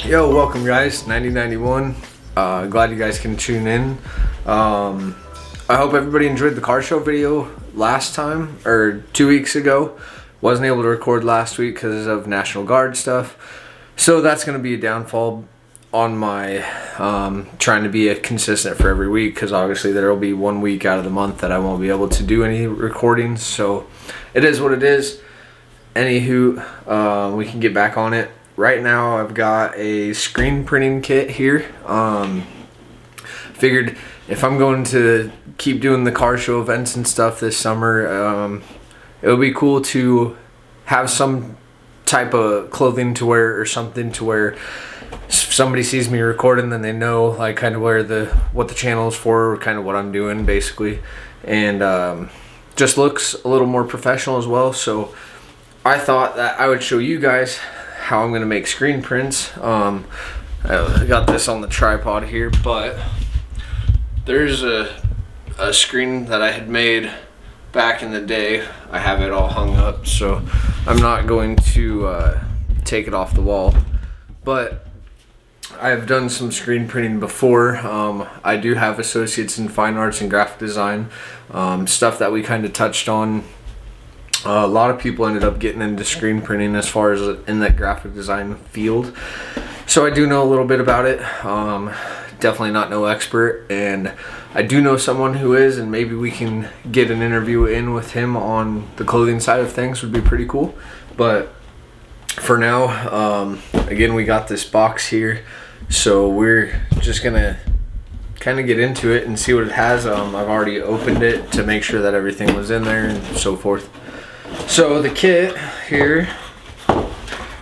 Yo, welcome guys, 90.91. Glad you guys can tune in. I hope everybody enjoyed the car show video last time, or 2 weeks ago. Wasn't able to record last week because of National Guard stuff. So that's going to be a downfall on my trying to be consistent for every week, because obviously there will be 1 week out of the month that I won't be able to do any recordings. So it is what it is. Anywho, we can get back on it. Right now I've got a screen printing kit here. Figured if I'm going to keep doing the car show events and stuff this summer, it would be cool to have some type of clothing to wear or something to where if somebody sees me recording, then they know like kind of what the channel is for, kind of what I'm doing basically, and just looks a little more professional as well. So I thought that I would show you guys how I'm gonna make screen prints. I got this on the tripod here, but there's a screen that I had made back in the day. I have it all hung up, so I'm not going to take it off the wall, but I've done some screen printing before. I do have associates in fine arts and graphic design, stuff that we kind of touched on. A lot of people ended up getting into screen printing as far as in that graphic design field. So I do know a little bit about it. Definitely not no expert, and I do know someone who is, and maybe we can get an interview in with him on the clothing side of things. Would be pretty cool. But for now, again, we got this box here, so we're just gonna kind of get into it and see what it has. I've already opened it to make sure that everything was in there and so forth. So the kit here,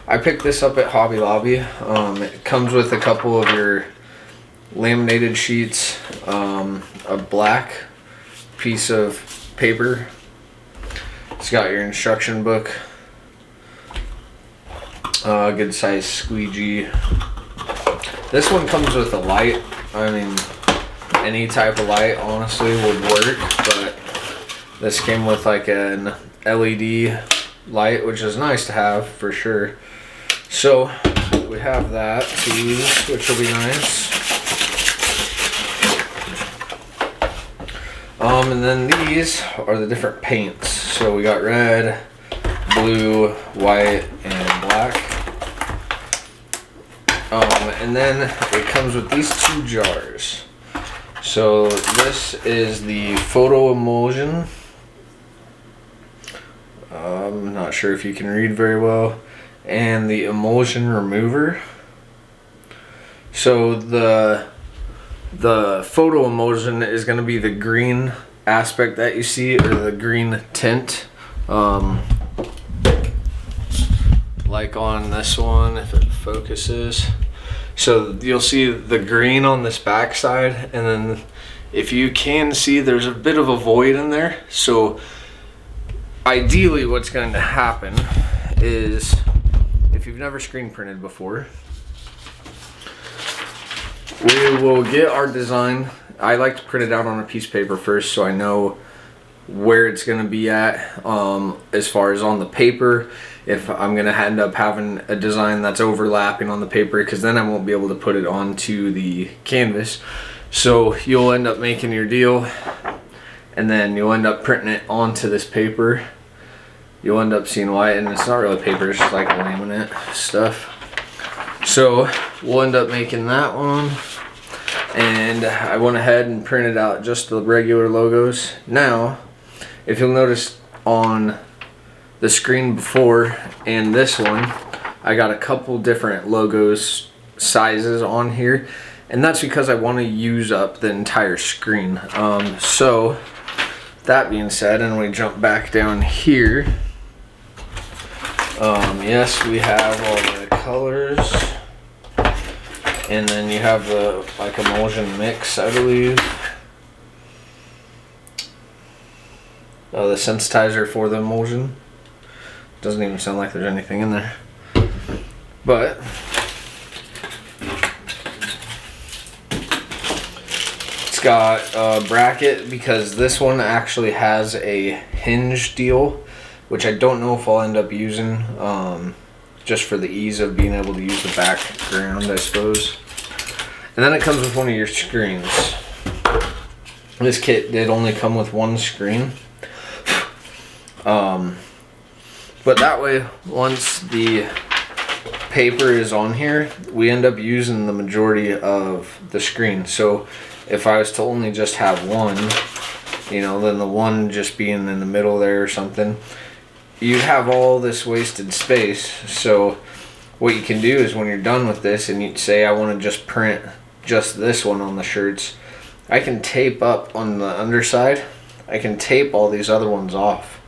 I picked this up at Hobby Lobby. It comes with a couple of your laminated sheets, a black piece of paper. It's got your instruction book, a good size squeegee. This one comes with a light. I mean, any type of light honestly would work, but this came with like an LED light, which is nice to have for sure. So we have that to use, which will be nice. And then these are the different paints. So we got red, blue, white, and black. And then it comes with these two jars. So this is the photo emulsion. I'm not sure if you can read very well. And the emulsion remover. So the photo emulsion is going to be the green aspect that you see, or the green tint. Like on this one, if it focuses. So you'll see the green on this back side, and then if you can see, there's a bit of a void in there. So ideally what's going to happen is, if you've never screen printed before, we will get our design. I like to print it out on a piece of paper first, so I know where it's going to be at, as far as on the paper. If I'm going to end up having a design that's overlapping on the paper, because then I won't be able to put it onto the canvas. So you'll end up making your deal, and then you'll end up printing it onto this paper. You'll end up seeing white, and it's not really paper, it's just like laminate stuff. So we'll end up making that one, and I went ahead and printed out just the regular logos. Now, if you'll notice on the screen before and this one, I got a couple different logos sizes on here, and that's because I want to use up the entire screen. So that being said, and we jump back down here. Yes, we have all the colors, and then you have the like emulsion mix, I believe. The sensitizer for the emulsion. Doesn't even sound like there's anything in there, but it's got a bracket, because this one actually has a hinge deal, which I don't know if I'll end up using. just for the ease of being able to use the background, I suppose. And then it comes with one of your screens. This kit did only come with one screen. But that way, once the paper is on here, we end up using the majority of the screen. So if I was to only just have one, you know, then the one just being in the middle there or something, you'd have all this wasted space. So what you can do is when you're done with this and you say, I want to just print just this one on the shirts, I can tape up on the underside. I can tape all these other ones off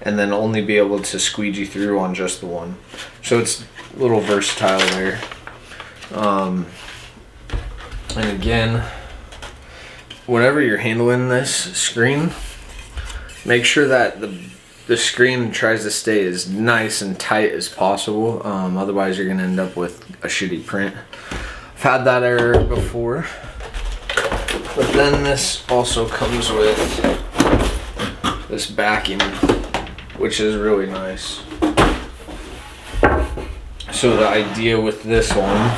and then only be able to squeegee through on just the one. So it's a little versatile there. And again, whenever you're handling this screen, make sure that the screen tries to stay as nice and tight as possible. Otherwise you're gonna end up with a shitty print. I've had that error before. But then this also comes with this backing, which is really nice. So the idea with this one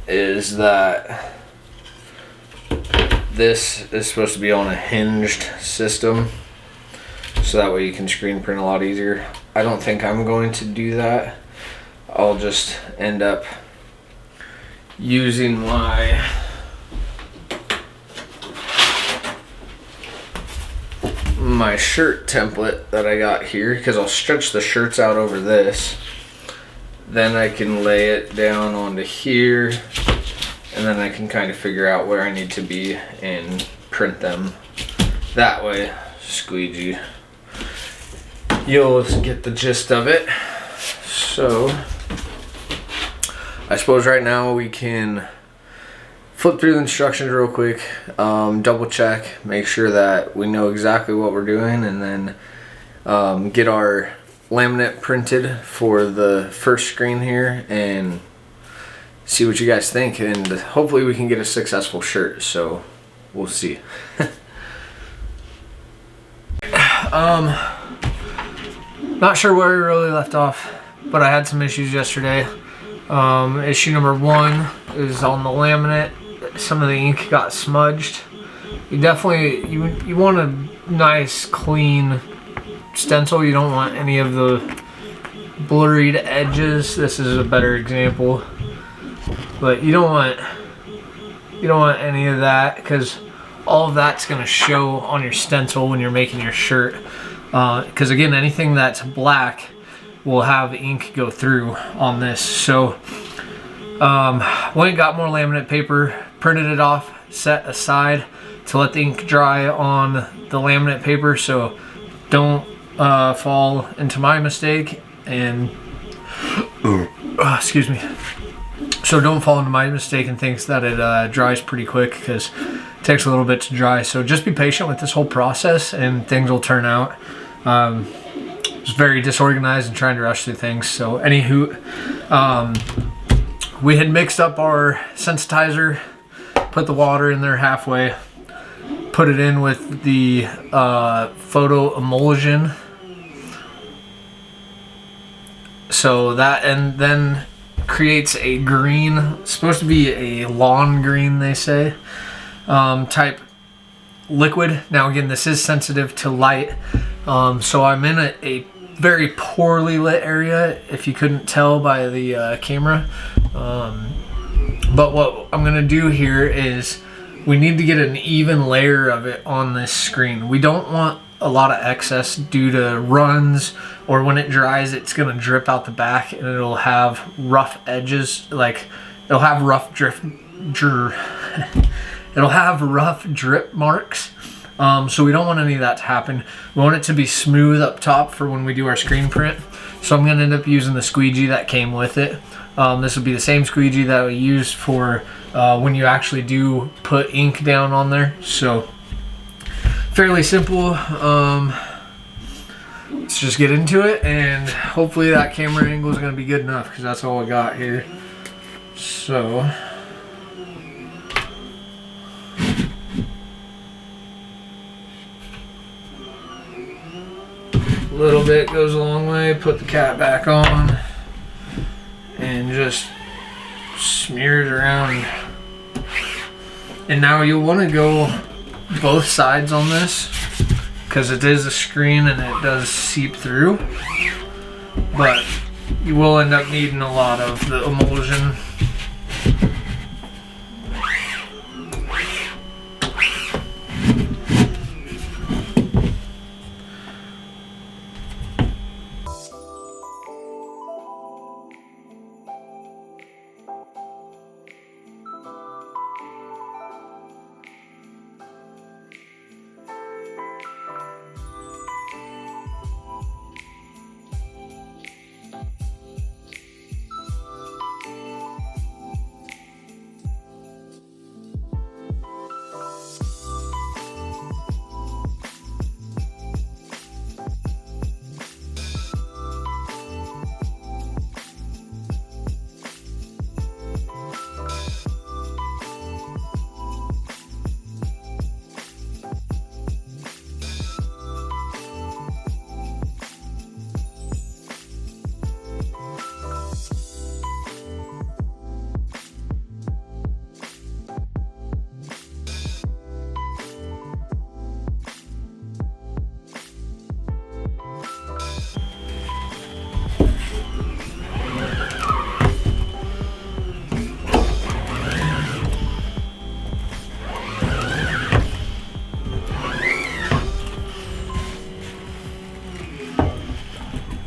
is that this is supposed to be on a hinged system, so that way you can screen print a lot easier. I don't think I'm going to do that. I'll just end up using my shirt template that I got here, because I'll stretch the shirts out over this, then I can lay it down onto here, and then I can kind of figure out where I need to be and print them that way. Squeegee, you'll get the gist of it. So I suppose right now we can flip through the instructions real quick, double check, make sure that we know exactly what we're doing, and then get our laminate printed for the first screen here and see what you guys think, and hopefully we can get a successful shirt. So we'll see. Not sure where we really left off, but I had some issues yesterday. Issue number one is on the laminate. Some of the ink got smudged. You definitely you want a nice clean stencil. You don't want any of the blurred edges. This is a better example, but you don't want any of that, because all of that's going to show on your stencil when you're making your shirt. Because again, anything that's black will have ink go through on this. So went and got more laminate paper, printed it off, set aside to let the ink dry on the laminate paper, so don't fall into my mistake, and excuse me, so don't fall into my mistake and think that it dries pretty quick, because it takes a little bit to dry. So just be patient with this whole process and things will turn out. Just very disorganized and trying to rush through things. So anywho, we had mixed up our sensitizer, put the water in there halfway, put it in with the photo emulsion, so that, and then creates a green, it's supposed to be a lawn green, they say, type liquid. Now again, this is sensitive to light, so I'm in a very poorly lit area, if you couldn't tell by the camera. But what I'm gonna do here is we need to get an even layer of it on this screen. We don't want a lot of excess due to runs, or when it dries it's gonna drip out the back and it'll have rough edges, like it'll have rough it'll have rough drip marks. So we don't want any of that to happen. We want it to be smooth up top for when we do our screen print. So I'm gonna end up using the squeegee that came with it. This will be the same squeegee that we use for when you actually do put ink down on there. So fairly simple. Let's just get into it, and hopefully that camera angle is going to be good enough, because that's all I got here. So little bit goes a long way. Put the cap back on and just smear it around. And now you'll want to go both sides on this because it is a screen and it does seep through, but you will end up needing a lot of the emulsion.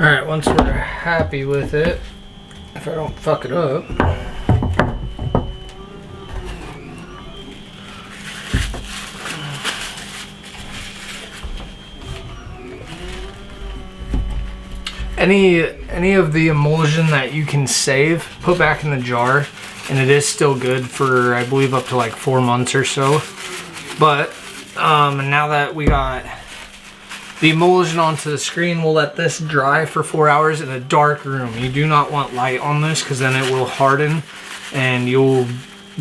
Alright, once we're happy with it, if I don't fuck it up, any of the emulsion that you can save, put back in the jar, and it is still good for, I believe, up to like 4 months or so. But now that we got the emulsion onto the screen, we'll let this dry for 4 hours in a dark room. You do not want light on this because then it will harden and you'll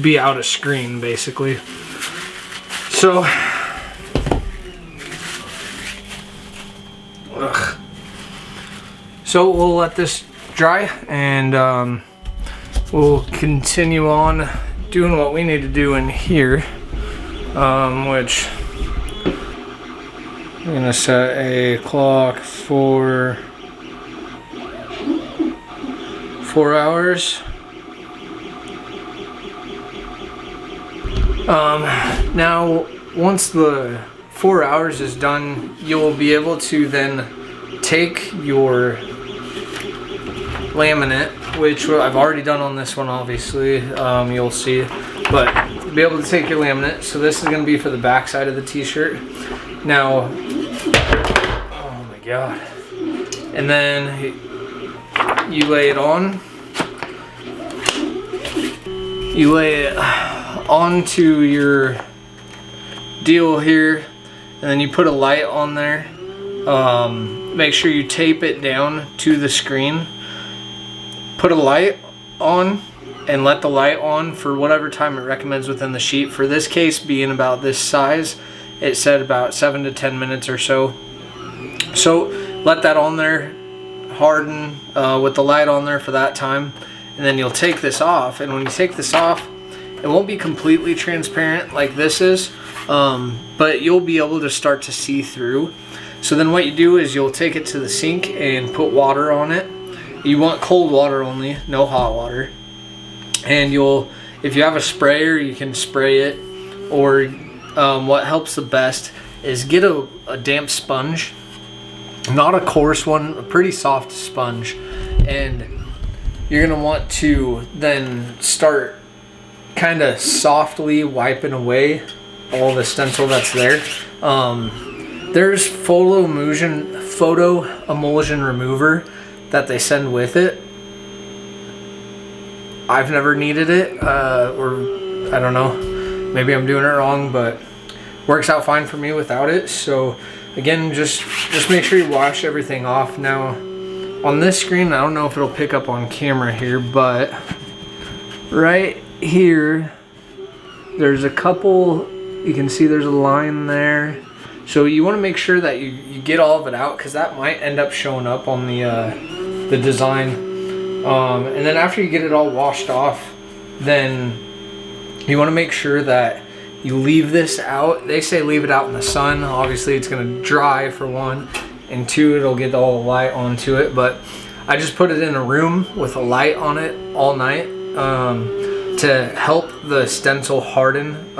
be out of screen basically. So, so we'll let this dry and we'll continue on doing what we need to do in here, which I'm gonna set a clock for 4 hours. Now, once the 4 hours is done, you'll be able to then take your laminate, which I've already done on this one, obviously, you'll see, but you'll be able to take your laminate. So this is going to be for the back side of the t-shirt. Now, oh my god, and then you lay it on, you lay it onto your deal here, and then you put a light on there. Make sure you tape it down to the screen. Put a light on and let the light on for whatever time it recommends within the sheet. For this case being about this size, it said about 7 to 10 minutes or so. So let that on there, harden with the light on there for that time, and then you'll take this off. And when you take this off, it won't be completely transparent like this is, but you'll be able to start to see through. So then what you do is you'll take it to the sink and put water on it. You want cold water only, no hot water. And you'll, if you have a sprayer, you can spray it, or what helps the best is get a damp sponge, not a coarse one, a pretty soft sponge, and you're gonna want to then start kind of softly wiping away all the stencil that's there. There's photo emulsion remover that they send with it. I've never needed it, or I don't know, maybe I'm doing it wrong, but works out fine for me without it. So again, just make sure you wash everything off. Now on this screen, I don't know if it'll pick up on camera here, but right here there's a couple, you can see there's a line there. So you want to make sure that you get all of it out, because that might end up showing up on the design. And then after you get it all washed off, then you want to make sure that you leave this out. They say leave it out in the sun. Obviously it's going to dry for one, and two, it'll get all the light onto it. But I just put it in a room with a light on it all night to help the stencil harden,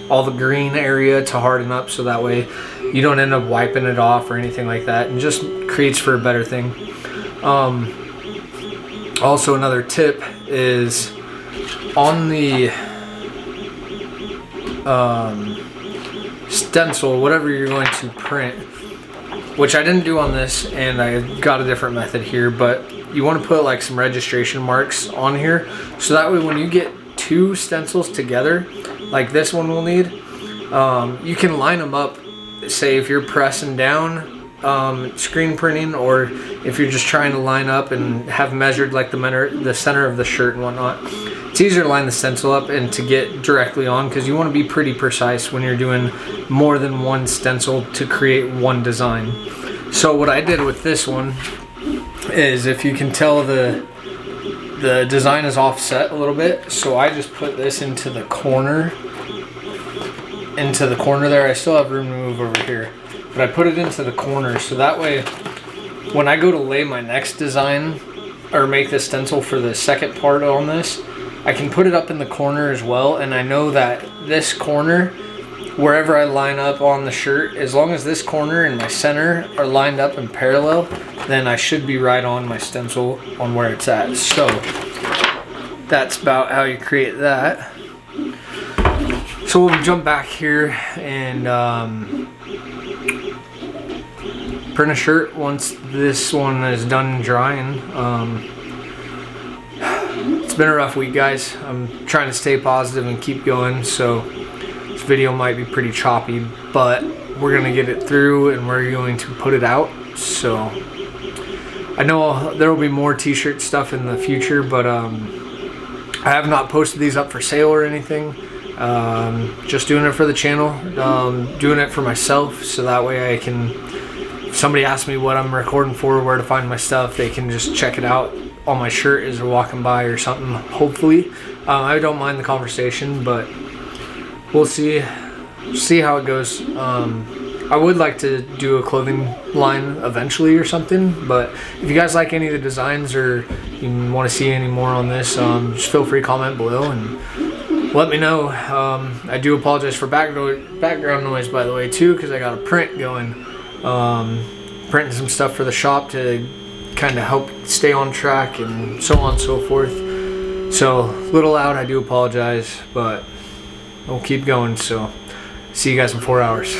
all the green area to harden up, so that way you don't end up wiping it off or anything like that, and just creates for a better thing. Also, another tip is on the stencil, whatever you're going to print, which I didn't do on this, and I got a different method here, but you want to put like some registration marks on here, so that way when you get two stencils together, like this one will need, you can line them up. Say if you're pressing down screen printing, or if you're just trying to line up and have measured like the center of the shirt and whatnot, it's easier to line the stencil up and to get directly on, because you want to be pretty precise when you're doing more than one stencil to create one design. So what I did with this one is, if you can tell, the design is offset a little bit, so I just put this into the corner there. I still have room to move over here, but I put it into the corner, so that way when I go to lay my next design or make the stencil for the second part on this, I can put it up in the corner as well, and I know that this corner, wherever I line up on the shirt, as long as this corner and my center are lined up in parallel, then I should be right on my stencil on where it's at. So that's about how you create that. So we'll jump back here and print a shirt once this one is done drying. It's been a rough week, guys. I'm trying to stay positive and keep going, so this video might be pretty choppy, but we're gonna get it through and we're going to put it out. So I know there will be more t-shirt stuff in the future, but I have not posted these up for sale or anything. Just doing it for the channel, doing it for myself, so that way I can, if somebody asks me what I'm recording for, where to find my stuff, they can just check it out on my shirt as they're walking by or something, hopefully. I don't mind the conversation, but we'll see how it goes. I would like to do a clothing line eventually or something, but if you guys like any of the designs or you want to see any more on this, just feel free to comment below and let me know. I do apologize for background noise, by the way, too, because I got a print going, printing some stuff for the shop to kind of help stay on track and so on and so forth. So a little loud, I do apologize, but we'll keep going. So see you guys in 4 hours.